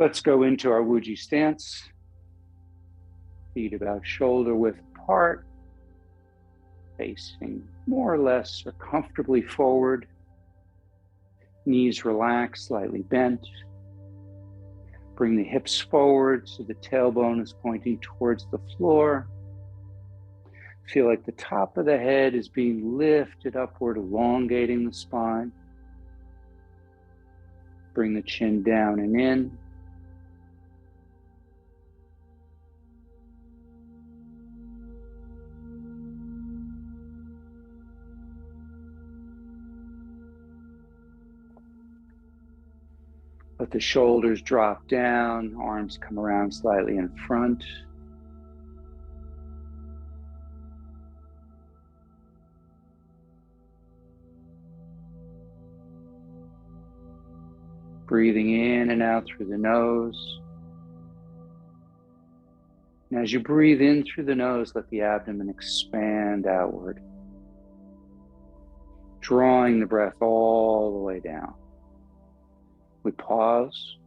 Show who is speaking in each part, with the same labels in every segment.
Speaker 1: Let's go into our Wuji stance. Feet about shoulder width apart, facing more or less or comfortably forward. Knees relaxed, slightly bent. Bring the hips forward so the tailbone is pointing towards the floor. Feel like the top of the head is being lifted upward, elongating the spine. Bring the chin down and in. Let the shoulders drop down, arms come around slightly in front. Breathing in and out through the nose. And as you breathe in through the nose, let the abdomen expand outward, drawing the breath all the way down. We pause,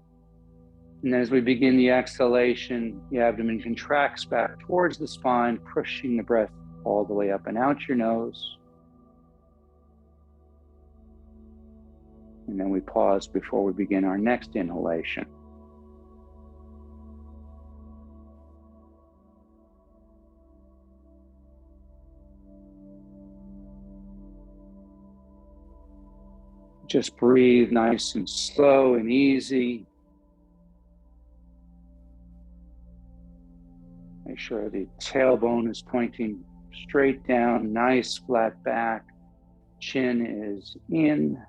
Speaker 1: and as we begin the exhalation, the abdomen contracts back towards the spine, pushing the breath all the way up and out your nose. And then we pause before we begin our next inhalation. Just breathe nice and slow and easy. Make sure the tailbone is pointing straight down, nice flat back. Chin is in.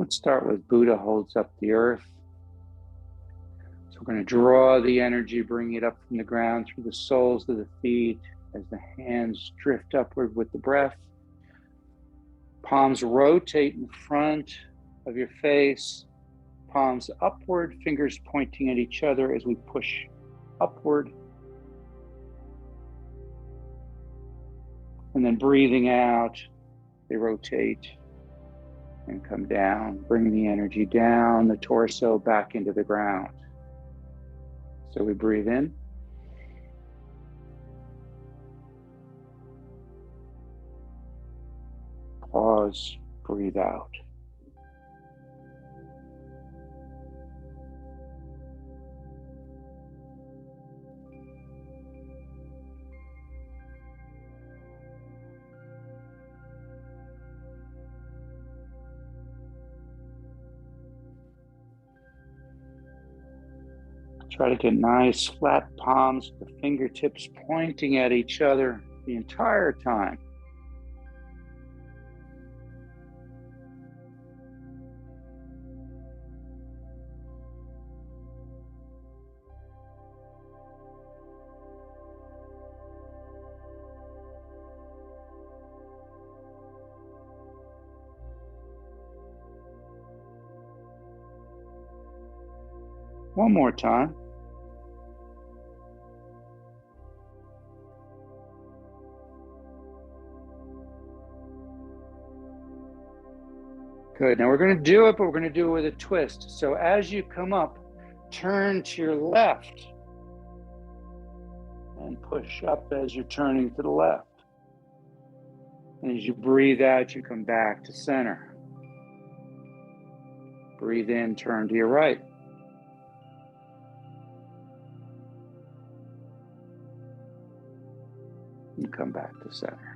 Speaker 1: Let's start with Buddha holds up the earth. So we're going to draw the energy, bring it up from the ground through the soles of the feet as the hands drift upward with the breath. Palms rotate in front of your face, palms upward, fingers pointing at each other as we push upward. And then breathing out, they rotate and come down, bringing the energy down the torso back into the ground. So we breathe in. Pause, breathe out. Try to get nice flat palms, the fingertips pointing at each other the entire time. One more time. Good. Now we're going to do it, but we're going to do it with a twist. So as you come up, turn to your left and push up as you're turning to the left. And as you breathe out, you come back to center. Breathe in, turn to your right. And come back to center.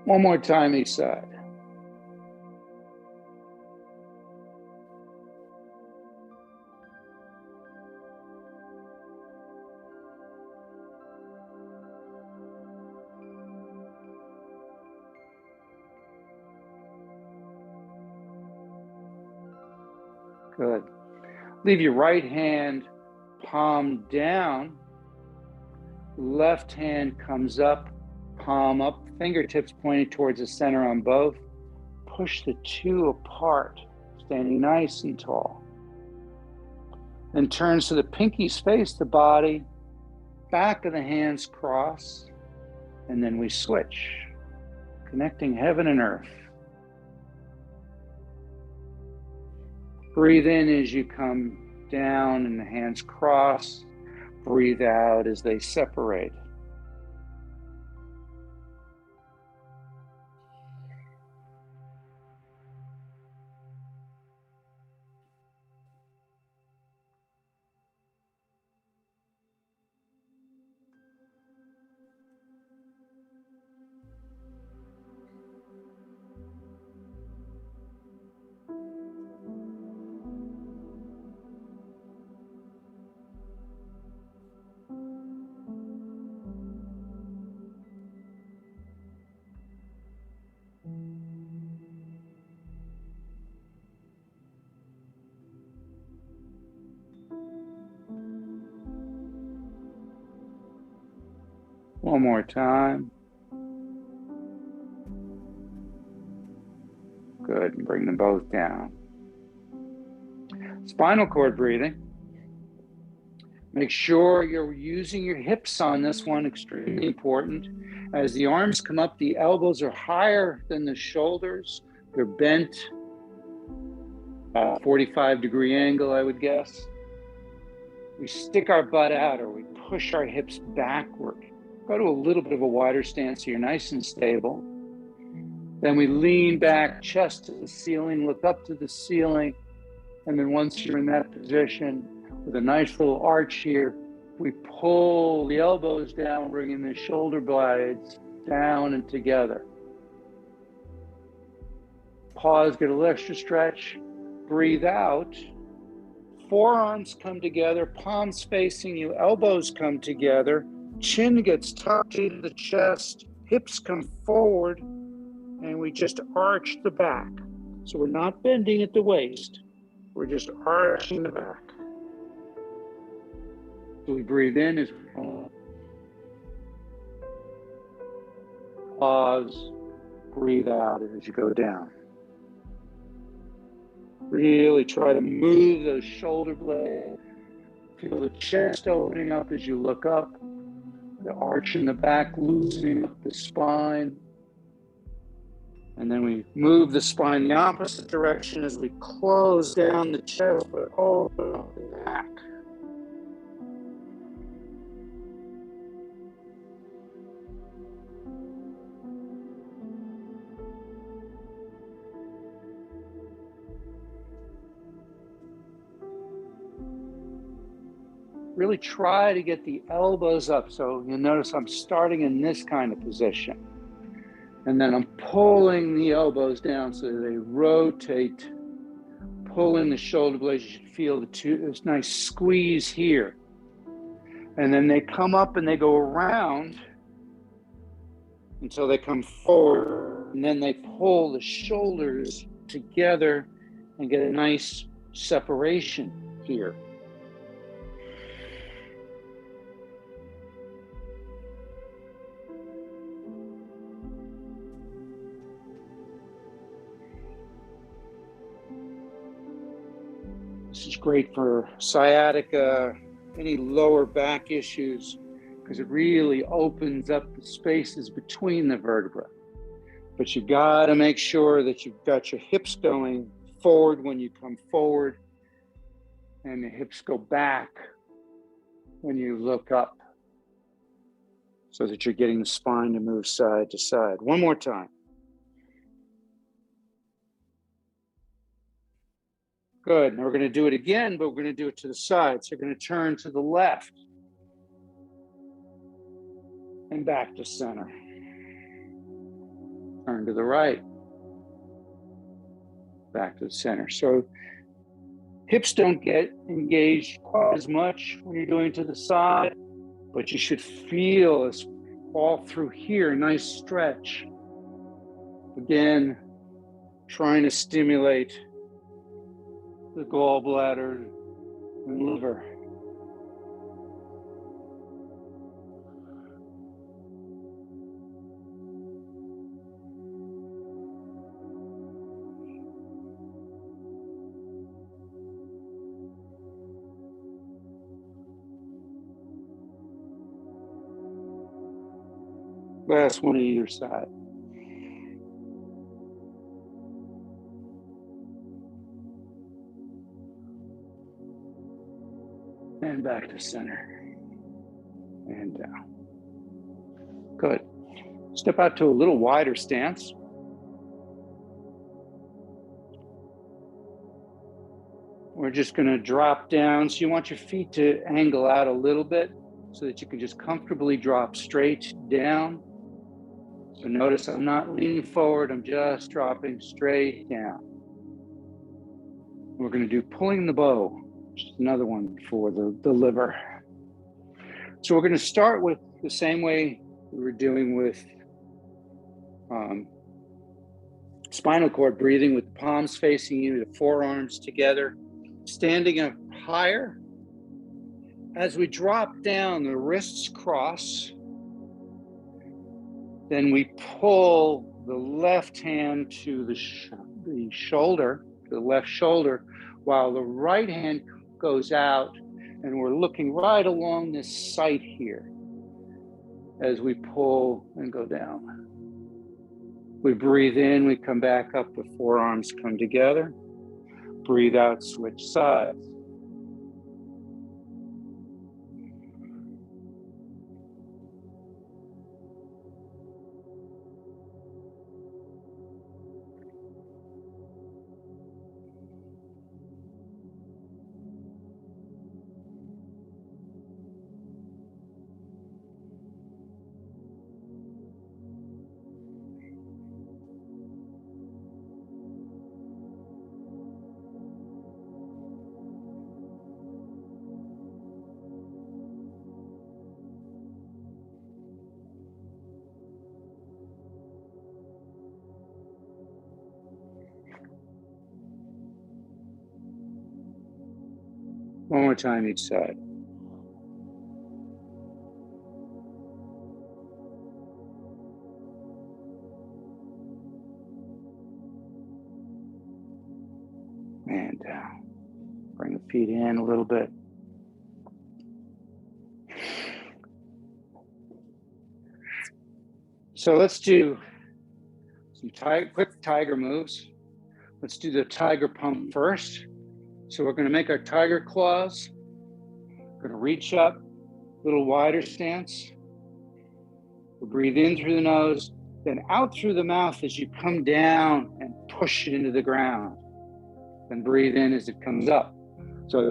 Speaker 1: One more time each side. Good. Leave your right hand palm down. Left hand comes up, palm up, fingertips pointing towards the center on both. Push the two apart, standing nice and tall. Then turn so the pinkies face the body, back of the hands cross, and then we switch, connecting heaven and earth. Breathe in as you come down and the hands cross. Breathe out as they separate. One more time. Good, and bring them both down. Spinal cord breathing. Make sure you're using your hips on this one, extremely important. As the arms come up, the elbows are higher than the shoulders. They're bent, 45-degree angle, I would guess. We stick our butt out or we push our hips backward. Go to a little bit of a wider stance so you're nice and stable. Then we lean back, chest to the ceiling, look up to the ceiling. And then once you're in that position, with a nice little arch here, we pull the elbows down, bringing the shoulder blades down and together. Pause, get a little extra stretch. Breathe out. Forearms come together, palms facing you, elbows come together. Chin gets tucked into the chest, hips come forward, and we just arch the back. So we're not bending at the waist, we're just arching the back. So we breathe in as we pause, breathe out as you go down. Really try to move those shoulder blades. Feel the chest opening up as you look up. The arch in the back, loosening up the spine. And then we move the spine the opposite direction as we close down the chest, but open up the back. Really try to get the elbows up. So you'll notice I'm starting in this kind of position. And then I'm pulling the elbows down so they rotate, pulling the shoulder blades. You should feel this nice squeeze here. And then they come up and they go around until they come forward. And then they pull the shoulders together and get a nice separation here. This is great for sciatica, any lower back issues, because it really opens up the spaces between the vertebrae. But you gotta make sure that you've got your hips going forward when you come forward, and the hips go back when you look up, so that you're getting the spine to move side to side. One more time. Good. Now we're going to do it again, but we're going to do it to the side. So you're going to turn to the left and back to center. Turn to the right. Back to the center. So hips don't get engaged quite as much when you're doing to the side, but you should feel this all through here, nice stretch. Again, trying to stimulate the gallbladder and liver. Last one on either side. And back to center. And down. Good. Step out to a little wider stance. We're just going to drop down. So you want your feet to angle out a little bit so that you can just comfortably drop straight down. So notice I'm not leaning forward, I'm just dropping straight down. We're going to do pulling the bow, which is another one for the liver. So we're going to start with the same way we were doing with spinal cord breathing, with the palms facing you, the forearms together, standing up higher. As we drop down, the wrists cross. Then we pull the left hand to the shoulder, to the left shoulder, while the right hand goes out, and we're looking right along this site here as we pull and go down. We breathe in, we come back up, the forearms come together. Breathe out, switch sides. One more time each side. And bring the feet in a little bit. So let's do some quick tiger moves. Let's do the tiger pump first. So we're going to make our tiger claws. We're going to reach up, a little wider stance. We'll breathe in through the nose, then out through the mouth as you come down and push it into the ground. Then breathe in as it comes up. So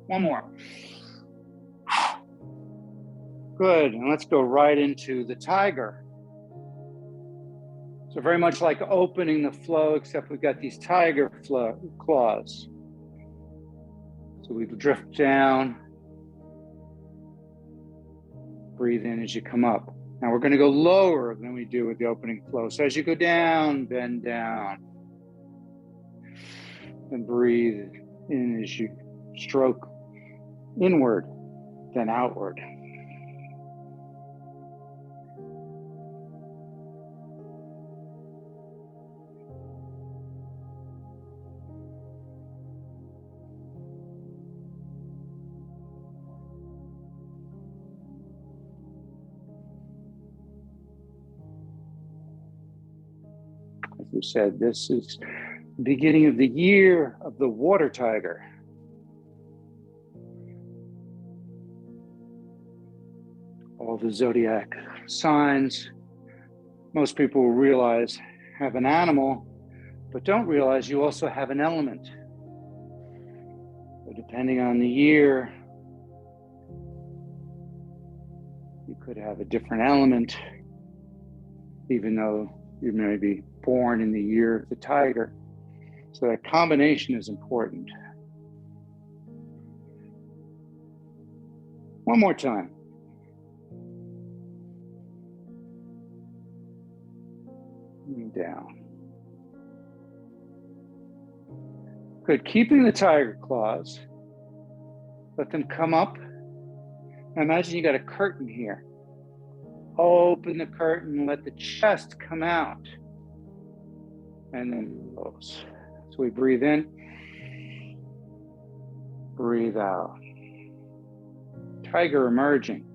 Speaker 1: one more. Good, and let's go right into the tiger. So very much like opening the flow, except we've got these tiger claws. So we drift down. Breathe in as you come up. Now we're going to go lower than we do with the opening flow. So as you go down, bend down. And breathe in as you stroke inward, then outward. As we said, this is the beginning of the year of the water tiger. all the zodiac signs. Most people realize have an animal, but don't realize you also have an element. So depending on the year, you could have a different element, even though you may be born in the year of the tiger. So that combination is important. One more time. And down. Good. Keeping the tiger claws. Let them come up. Imagine you got a curtain here. Open the curtain, let the chest come out. And then close. So we breathe in. Breathe out. Tiger emerging.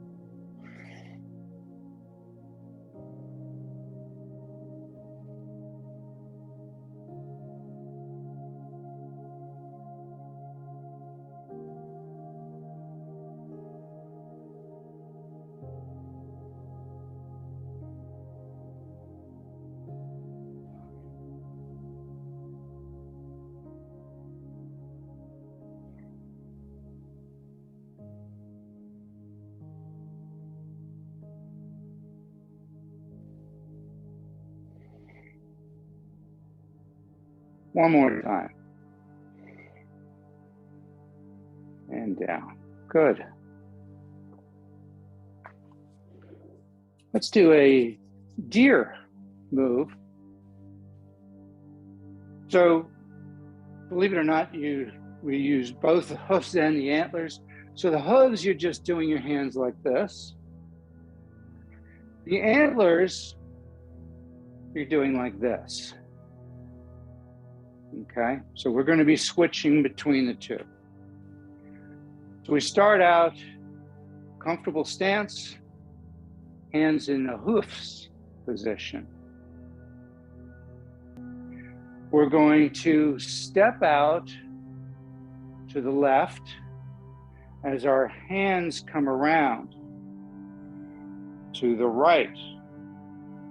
Speaker 1: One more time. And down. Good. Let's do a deer move. So, believe it or not, we use both the hooves and the antlers. So the hooves, you're just doing your hands like this. The antlers, you're doing like this. Okay, so we're going to be switching between the two. So we start out comfortable stance, hands in the hoofs position. We're going to step out to the left as our hands come around to the right.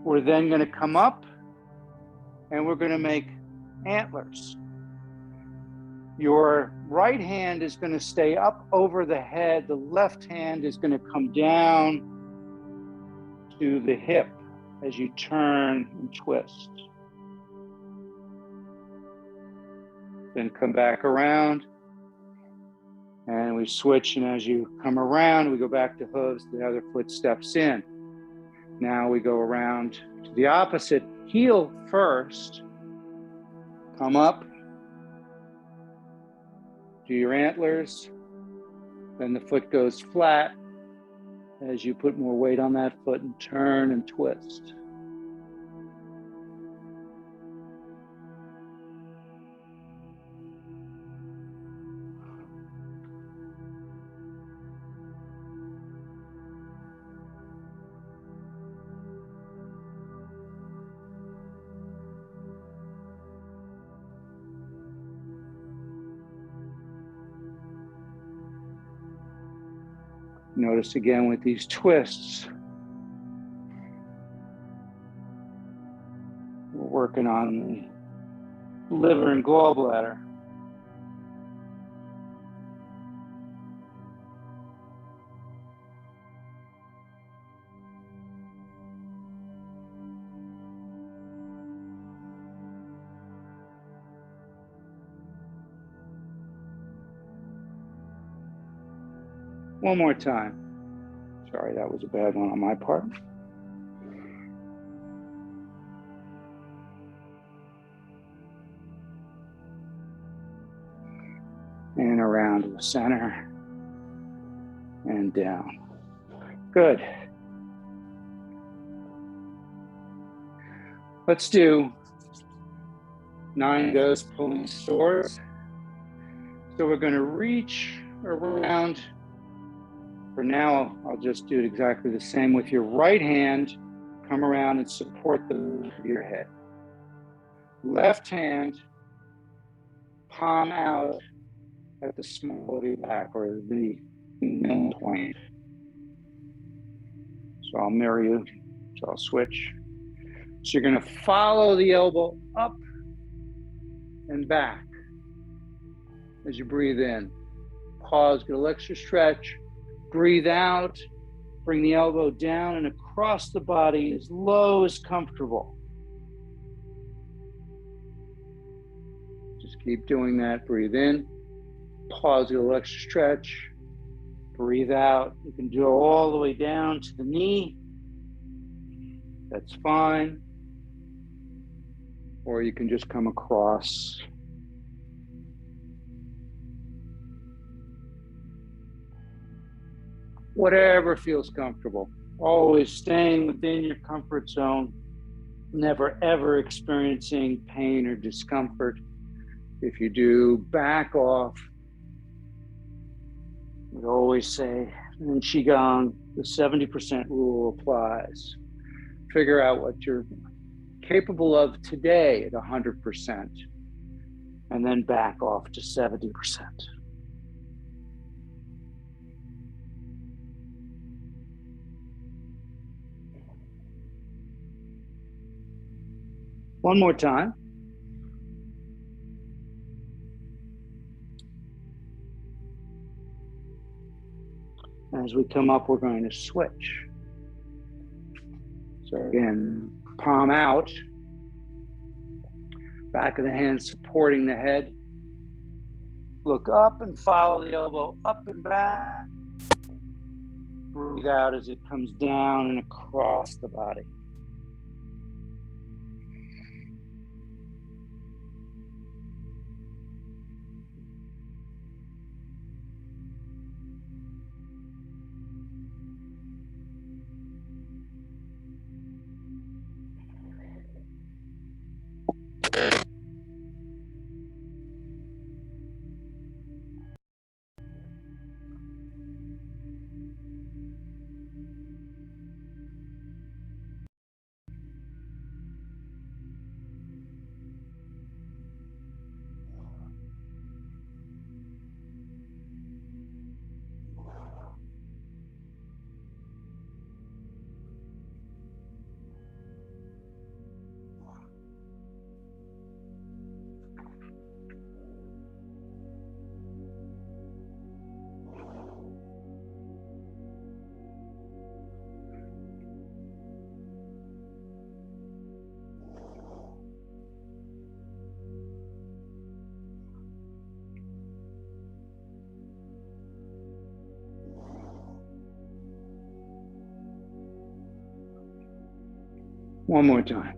Speaker 1: We're then going to come up and we're going to make antlers. Your right hand is going to stay up over the head. The left hand is going to come down to the hip as you turn and twist. Then come back around and we switch, and as you come around, we go back to hooves, the other foot steps in. Now we go around to the opposite, heel first, come up, do your antlers, then the foot goes flat as you put more weight on that foot and turn and twist. Notice again with these twists, we're working on the liver and gallbladder. One more time. Sorry, that was a bad one on my part. And around to the center and down. Good. Let's do 9 ghost pulling swords. So we're going to reach around. For now, I'll just do it exactly the same with your right hand. Come around and support the roof of your head. Left hand, palm out at the small of your back or the middle point. So I'll mirror you, so I'll switch. So you're gonna follow the elbow up and back as you breathe in. Pause, get a little extra stretch. Breathe out, bring the elbow down and across the body as low as comfortable. Just keep doing that. Breathe in, pause, get a little extra stretch. Breathe out. You can go all the way down to the knee. That's fine. Or you can just come across. Whatever feels comfortable. Always staying within your comfort zone. Never ever experiencing pain or discomfort. If you do, back off. We always say in QiGong, the 70% rule applies. Figure out what you're capable of today at 100%, and then back off to 70%. One more time. As we come up, we're going to switch. So again, palm out, back of the hand supporting the head. Look up and follow the elbow up and back. Breathe out as it comes down and across the body. One more time.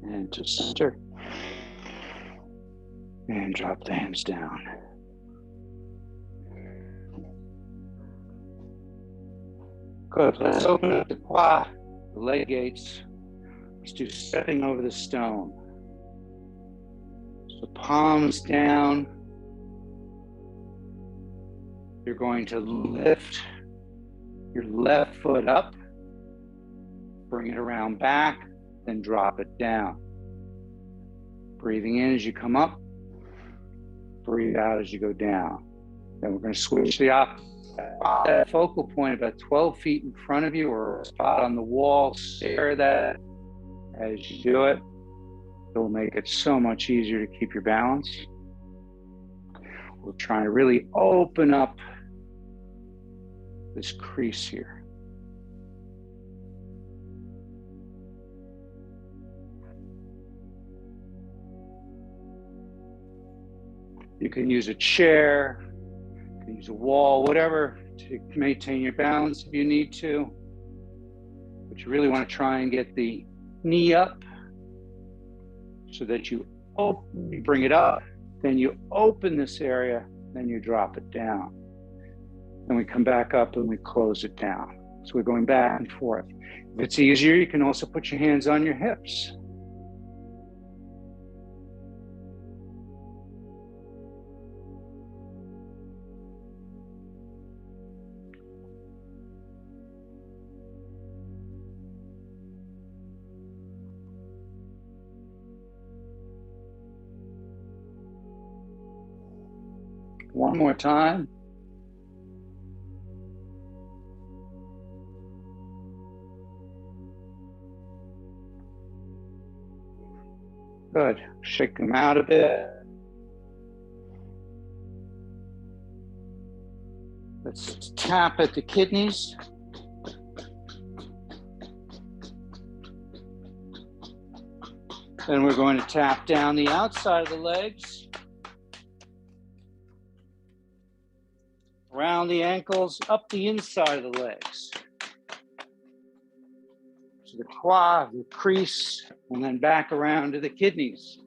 Speaker 1: And to center. And drop the hands down. Good. Let's open up the quad, the leg gates. Let's do stepping over the stone. So palms down. You're going to lift your left foot up, bring it around back, then drop it down. Breathing in as you come up, breathe out as you go down. Then we're going to switch the opposite. That focal point about 12 feet in front of you or a spot on the wall, stare at that as you do it. It'll make it so much easier to keep your balance. We're trying to really open up this crease here. You can use a chair, you can use a wall, whatever, to maintain your balance if you need to. But you really want to try and get the knee up so that you bring it up, then you open this area, then you drop it down. Then we come back up and we close it down. So we're going back and forth. If it's easier, you can also put your hands on your hips. One more time. Good. Shake them out a bit. Let's tap at the kidneys. Then we're going to tap down the outside of the legs, around the ankles, up the inside of the legs. So the quad, the crease, and then back around to the kidneys.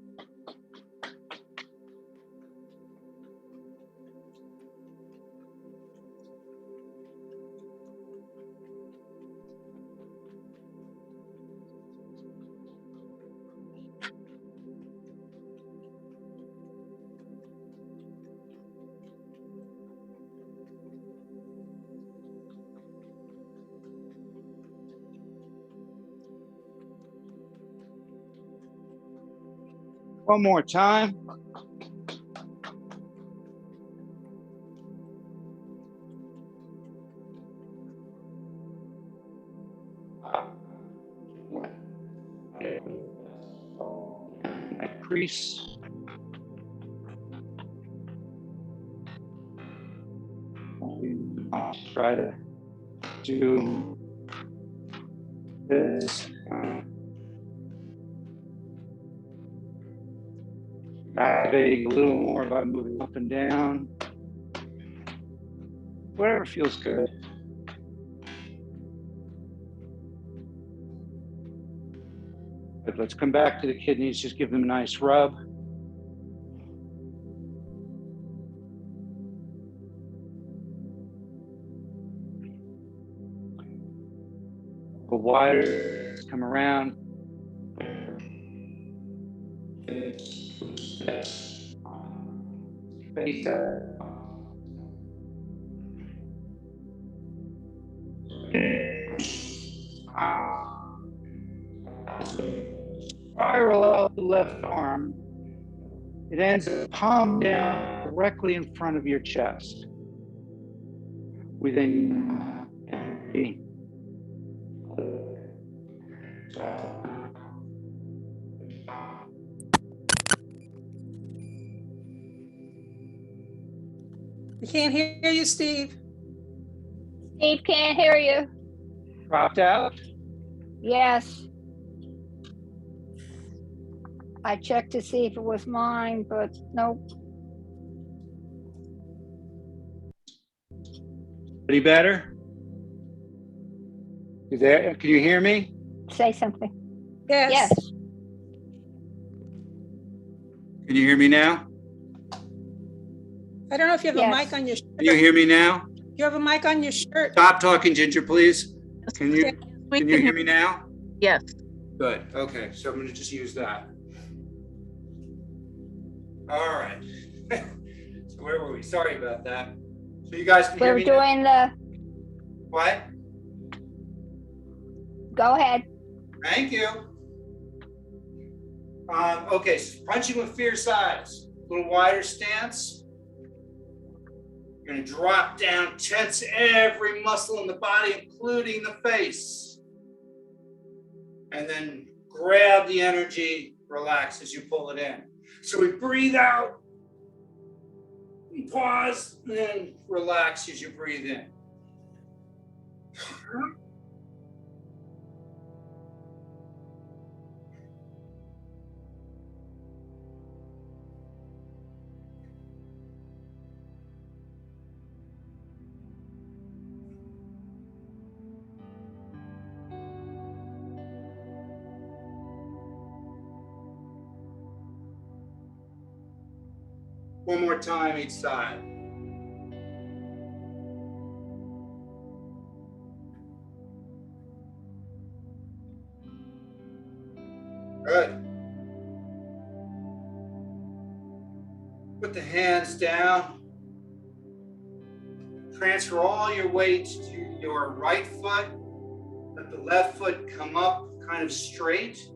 Speaker 1: One more time. Crease. I'll try to do this. Activating a little more by moving up and down. Whatever feels good. But let's come back to the kidneys, just give them a nice rub. Go wider, come around. Face spiral out the left arm. It ends up palm down directly in front of your chest. We then
Speaker 2: We can't hear you, Steve.
Speaker 3: Steve can't hear you.
Speaker 1: dropped out.
Speaker 3: Yes. I checked to see if it was mine, but nope.
Speaker 1: Any better? You there? Can you hear me?
Speaker 3: Say something.
Speaker 2: Yes.
Speaker 3: Yes.
Speaker 1: Can you hear me now?
Speaker 2: I don't know if you have
Speaker 3: Yes.
Speaker 2: a mic on your shirt.
Speaker 1: Can you hear me now?
Speaker 2: You have a mic on your shirt.
Speaker 1: Stop talking, Ginger, please. Can you hear me now?
Speaker 4: Yes.
Speaker 1: Good. Okay. So I'm going to just use that. All right. So where were we? Sorry about that. So you guys can hear
Speaker 3: We're
Speaker 1: me now?
Speaker 3: doing the,
Speaker 1: What?
Speaker 3: go ahead.
Speaker 1: Thank you. Okay. So punching with fierce eyes. A little wider stance. You're going to drop down, tense every muscle in the body, including the face. And then grab the energy, relax as you pull it in. So we breathe out, and pause, and then relax as you breathe in. One more time each side. Good. Put the hands down. Transfer all your weight to your right foot. Let the left foot come up kind of straight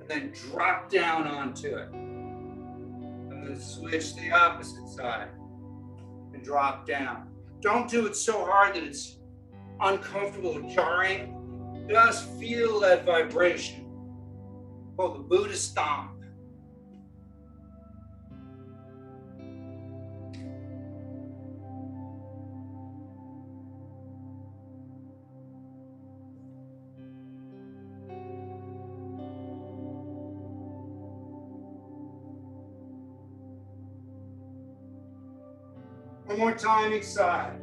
Speaker 1: and then drop down onto it. And then switch the opposite side and drop down. Don't do it so hard that it's uncomfortable or jarring. Just feel that vibration. Called the Buddha stomp.
Speaker 4: One more time each side.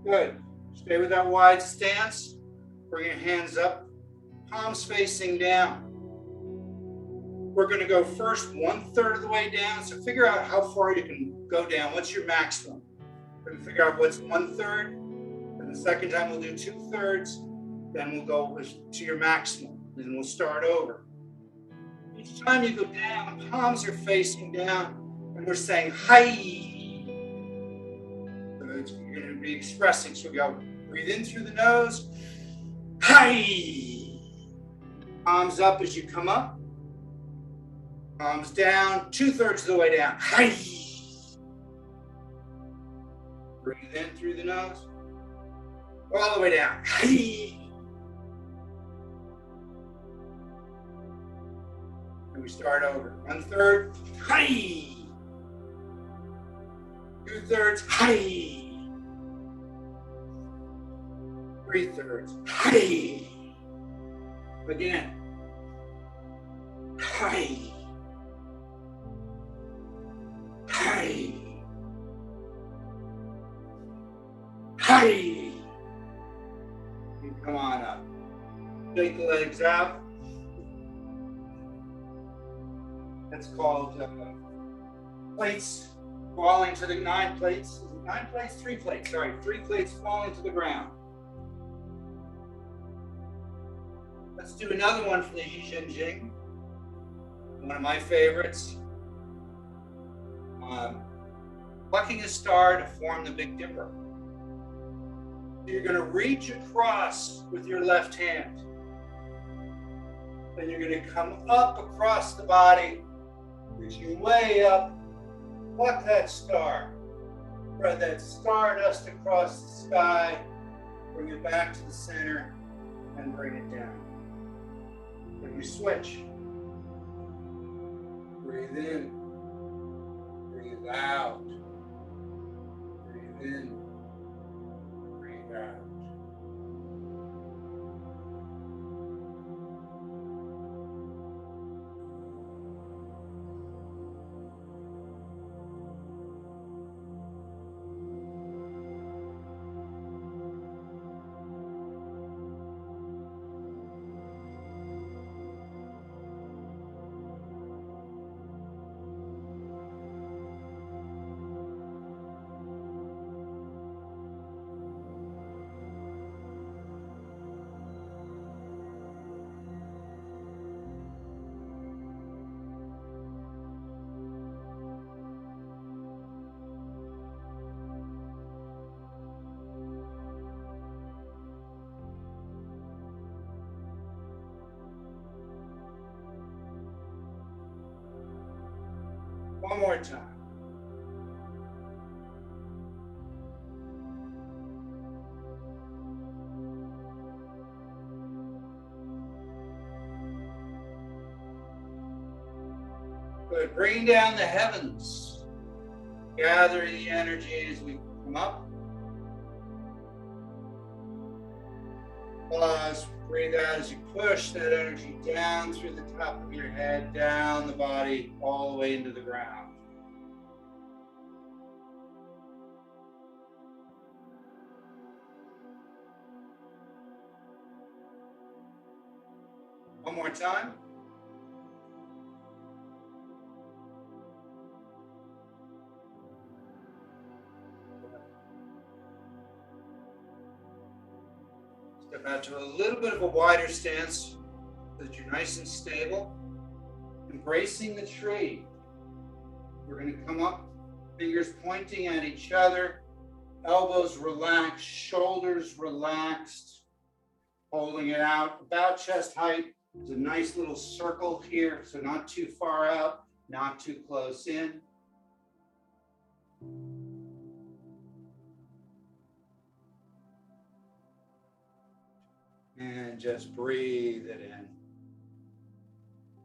Speaker 4: Good. Stay with that wide stance. Bring your hands up, palms facing down. We're going to go first 1/3 of the way down. So figure out how far you can go down. What's your maximum? We're going to figure out what's 1/3. And the second time we'll do 2/3. Then we'll go to your maximum. Then we'll start over. Each time you go down, palms are facing down. And we're saying, hi. So you're going to be expressing. So we go, breathe in through the nose. Hi. Palms up as you come up. Palms down, 2/3 of the way down. Hi. Breathe in through the nose. All the way down. Hi. And we start over. 1/3. Hi. 2/3. Hi. 3/3. Hi. Again. Hi. Hi. Hi. You come on up. Shake the legs out. That's called plates falling to the 9 plates. Is it 9 plates? 3 plates. Sorry, 3 plates falling to the ground. Let's do another one for the Jing. One of my favorites. Plucking a star to form the Big Dipper. So you're going to reach across with your left hand. Then you're going to come up across the body, reaching way up. Pluck that star. Spread that stardust across the sky. Bring it back to the center and bring it down. Then we switch. Breathe in. Breathe out. Breathe in. Breathe out. One more time. Good. Bring down the heavens. Gather the energy as we come up. Pause. Breathe out as you push that energy down through the top of your head, down the body, all the way into the ground. One more time. Step out to a little bit of a wider stance so that you're nice and stable. Embracing the tree. We're going to come up, fingers pointing at each other, elbows relaxed, shoulders relaxed, holding it out about chest height. There's a nice little circle here, so not too far out, not too close in. And just breathe it in.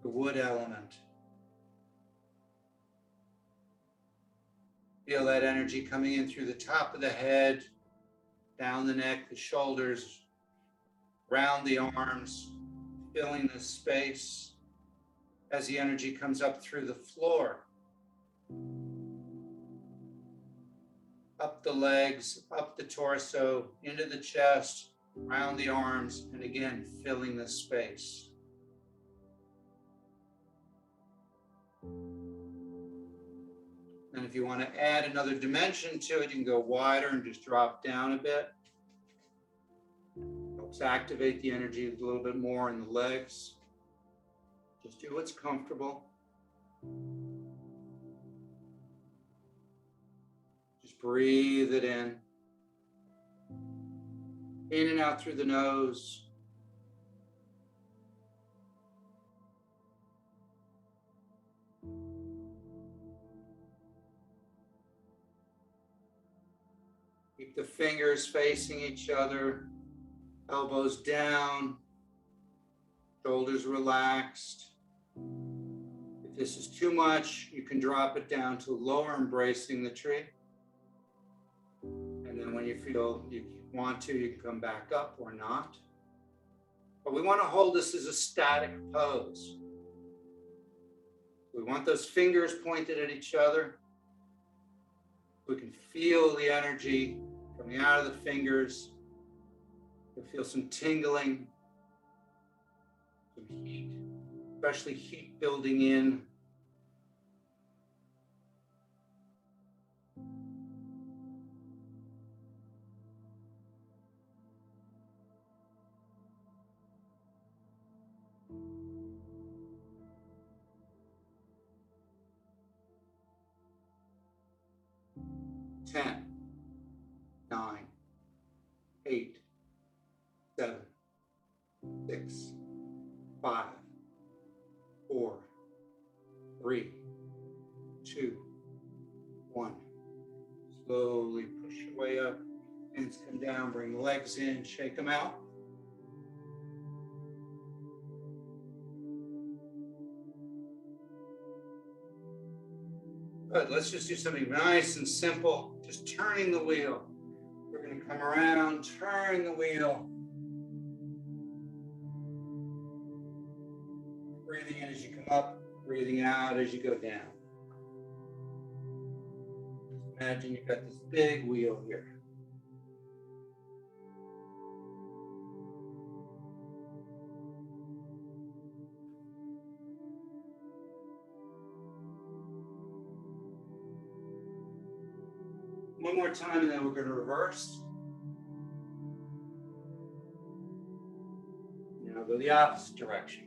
Speaker 4: The wood element. Feel that energy coming in through the top of the head, down the neck, the shoulders, around the arms, filling the space as the energy comes up through the floor. up the legs, up the torso, into the chest, around the arms, and again, filling the space. And if you want to add another dimension to it, you can go wider and just drop down a bit. Helps activate the energy a little bit more in the legs. Just do what's comfortable. Just breathe it in. In and out through the nose. Keep the fingers facing each other, elbows down, shoulders relaxed. If this is too much, you can drop it down to lower, embracing the tree. And then when you feel you want to, you can come back up or not. But we want to hold this as a static pose. We want those fingers pointed at each other. We can feel the energy coming out of the fingers. You'll feel some tingling, some heat, especially heat building in. Ten, 9, 8, 7, 6, 5, 4, 3, 2, 1. Slowly push your way up. Hands come down, bring the legs in, shake them out. Good, let's just do something nice and simple. Just turning the wheel. We're going to come around, turn the wheel. Breathing in as you come up, breathing out as you go down. Just imagine you've got this big wheel here. One more time, and then we're going to reverse. Now go the opposite direction.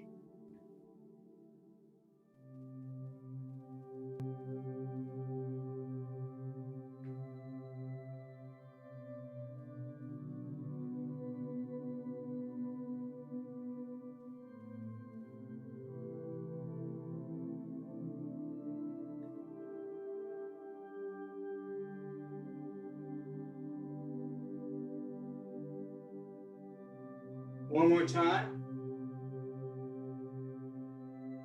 Speaker 4: One more time.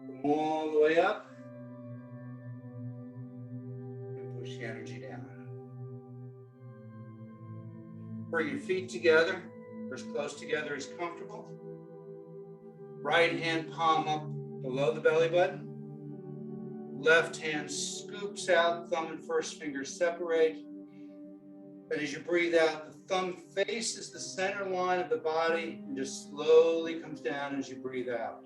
Speaker 4: Come all the way up. And push the energy down. Bring your feet together, or as close together as comfortable. Right hand palm up below the belly button. Left hand scoops out, thumb and first finger separate. And as you breathe out, the thumb faces the center line of the body and just slowly comes down as you breathe out.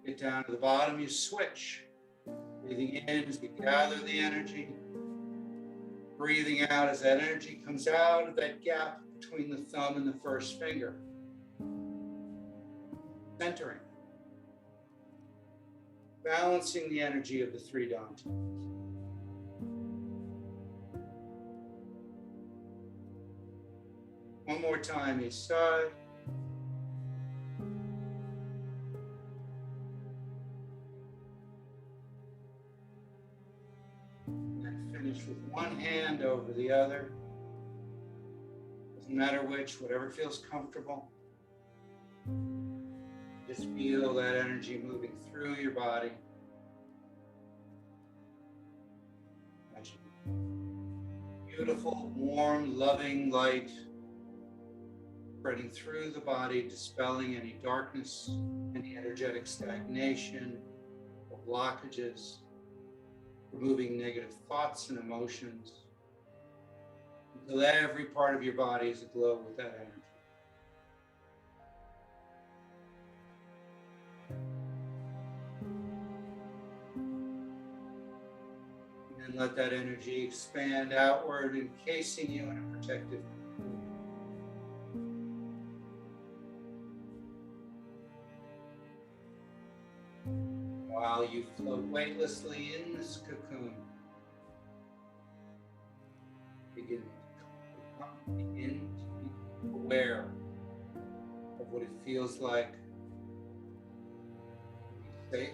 Speaker 4: Get down to the bottom, you switch. Breathing in as you gather the energy. Breathing out as that energy comes out of that gap between the thumb and the first finger. Centering. Balancing the energy of the three dantas. One more time each side. And then finish with one hand over the other. Doesn't matter which, whatever feels comfortable. Just feel that energy moving through your body. Beautiful, warm, loving light spreading through the body, dispelling any darkness, any energetic stagnation or blockages, removing negative thoughts and emotions, Until every part of your body is aglow with that energy. And let that energy expand outward, encasing you in a protective cocoon. While you float weightlessly in this cocoon, begin to be aware of what it feels like to be safe,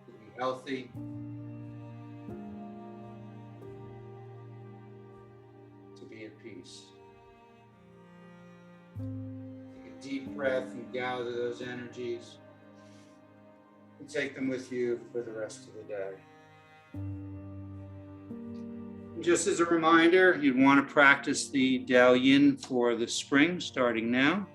Speaker 4: to be healthy, to be at peace. Take a deep breath and gather those energies and take them with you for the rest of the day. Just as a reminder, you'd want to practice the Dao Yin for the spring starting now.